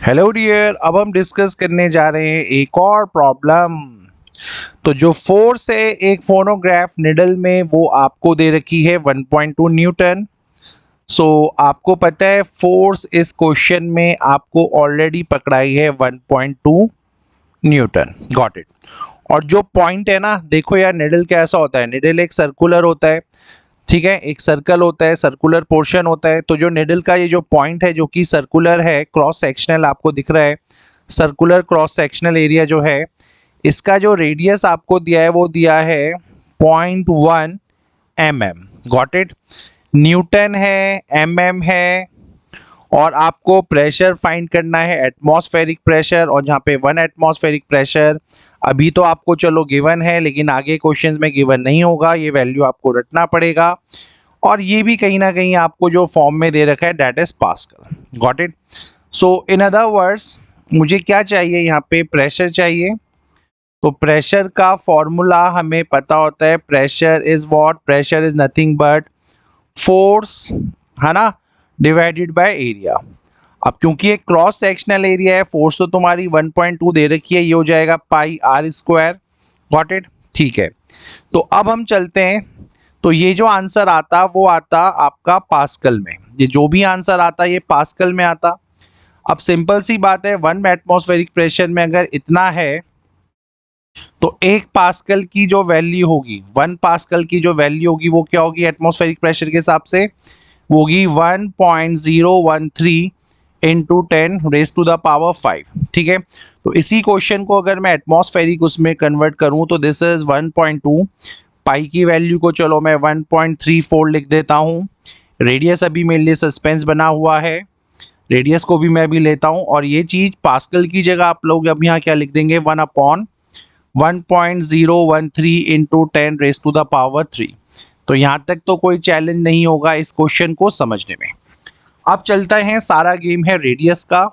Hello dear, अब हम discuss करने जा रहे हैं एक और प्रॉब्लम। तो जो फोर्स है एक फोनोग्राफ निडल में वो आपको दे रखी है 1.2 न्यूटन। सो आपको पता है फोर्स इस क्वेश्चन में आपको ऑलरेडी पकड़ाई है 1.2 न्यूटन। Got it. और जो पॉइंट है ना, देखो यार निडल कैसा होता है, निडल एक सर्कुलर होता है, ठीक है, एक सर्कल होता है, सर्कुलर पोर्शन होता है। तो जो निडल का ये जो पॉइंट है जो कि सर्कुलर है, क्रॉस सेक्शनल आपको दिख रहा है, सर्कुलर क्रॉस सेक्शनल एरिया जो है, इसका जो रेडियस आपको दिया है वो दिया है 0.1 mm। Got it. न्यूटन है, mm है, और आपको प्रेशर फाइंड करना है एटमॉस्फेरिक प्रेशर, और जहाँ पे 1 एटमॉस्फेरिक प्रेशर अभी तो आपको चलो गिवन है, लेकिन आगे क्वेश्चंस में गिवन नहीं होगा, ये वैल्यू आपको रटना पड़ेगा। और ये भी कहीं ना कहीं आपको जो फॉर्म में दे रखा है that is pascal. Got it. So in other words मुझे क्या चाहिए, यहाँ पे प्रेशर चाहिए। तो प्रेशर का फॉर्मूला हमें पता होता है, pressure is what, pressure is nothing but force, है ना, डिवाइडेड बाय एरिया। अब क्योंकि एक क्रॉस सेक्शनल एरिया है, फोर्स तो तुम्हारी 1.2 दे रखी है, ये हो जाएगा पाई आर स्क्वायर। Got it. ठीक है, तो अब हम चलते हैं। तो ये जो आंसर आता वो आता आपका पास्कल में, ये जो भी आंसर आता ये पास्कल में आता। अब सिंपल सी बात है, 1 एटमॉस्फेरिक प्रेशर में अगर इतना है तो 1 पास्कल की जो वैल्यू होगी, 1 पास्कल की जो वैल्यू होगी वो क्या होगी एटमॉस्फेरिक प्रेशर के हिसाब से, वो होगी 1.013 इंटू 10⁻⁵। ठीक है, तो इसी क्वेश्चन को अगर मैं एटमॉस्फेरिक उसमें कन्वर्ट करूं तो दिस इज 1.2। पाई की वैल्यू को चलो मैं 1.34 लिख देता हूं। रेडियस अभी मेरे लिए सस्पेंस बना हुआ है, रेडियस को भी मैं भी लेता हूं, और ये चीज पास्कल की जगह आप लोग अब यहाँ क्या लिख देंगे, 1/1.013 इंटू 10⁻3। तो यहाँ तक तो कोई चैलेंज नहीं होगा इस क्वेश्चन को समझने में। अब चलता है, सारा गेम है रेडियस का।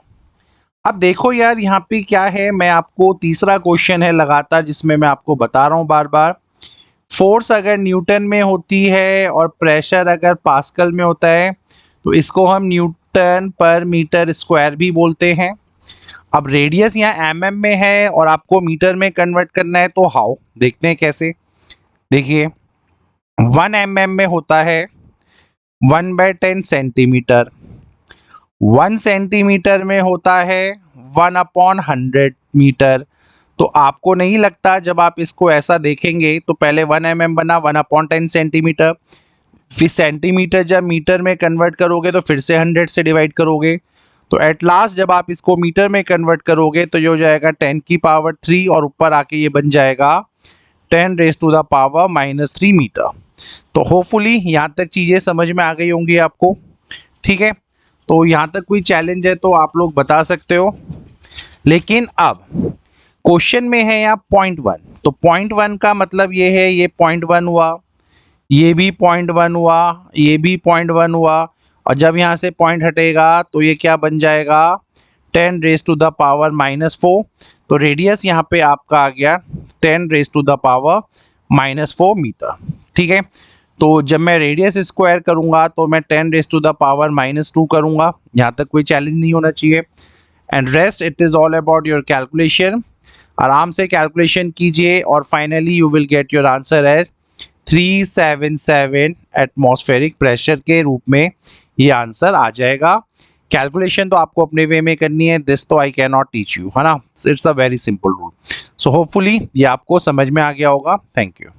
अब देखो यार यहाँ पे क्या है, मैं आपको तीसरा क्वेश्चन है लगातार जिसमें मैं आपको बता रहा हूँ बार बार, फोर्स अगर न्यूटन में होती है और प्रेशर अगर पास्कल में होता है तो इसको हम न्यूटन पर मीटर स्क्वायर भी बोलते हैं। अब रेडियस यहाँ एमएम में है और आपको मीटर में कन्वर्ट करना है, तो हाउ, देखते हैं कैसे। देखिए 1 mm में होता है 1/10 सेंटीमीटर, 1 सेंटीमीटर में होता है 1/100 मीटर। तो आपको नहीं लगता जब आप इसको ऐसा देखेंगे तो पहले 1 mm बना 1/10 सेंटीमीटर, फिर सेंटीमीटर जब मीटर में कन्वर्ट करोगे तो फिर से 100 से डिवाइड करोगे, तो एट लास्ट जब आप इसको मीटर में कन्वर्ट करोगे तो ये हो जाएगा 10⁻³ और ऊपर आके ये बन जाएगा 10⁻³ मीटर। तो होपफुली यहाँ तक चीज़ें समझ में आ गई होंगी आपको। ठीक है, तो यहाँ तक कोई चैलेंज है तो आप लोग बता सकते हो। लेकिन अब क्वेश्चन में है यहाँ 0.1, तो 0.1 का मतलब ये है, ये 0.1 हुआ, ये भी 0.1 हुआ, ये भी 0.1 हुआ, और जब यहाँ से पॉइंट हटेगा तो ये क्या बन जाएगा 10⁻⁻⁴। तो रेडियस यहाँ पे आपका आ गया 10⁻⁻⁴ मीटर। ठीक है, तो जब मैं रेडियस स्क्वायर करूंगा तो मैं 10⁻⁻² करूंगा, यहाँ तक कोई चैलेंज नहीं होना चाहिए। And rest it is all about your calculation. आराम से कैलकुलेशन कीजिए और finally you will get your answer as 377 atmospheric pressure के रूप में ये आंसर आ जाएगा। कैलकुलेशन तो आपको अपने वे में करनी है, दिस तो I can not teach you, है ना, it's a very simple rule. So hopefully ये आपको समझ में आ गया होगा। Thank you.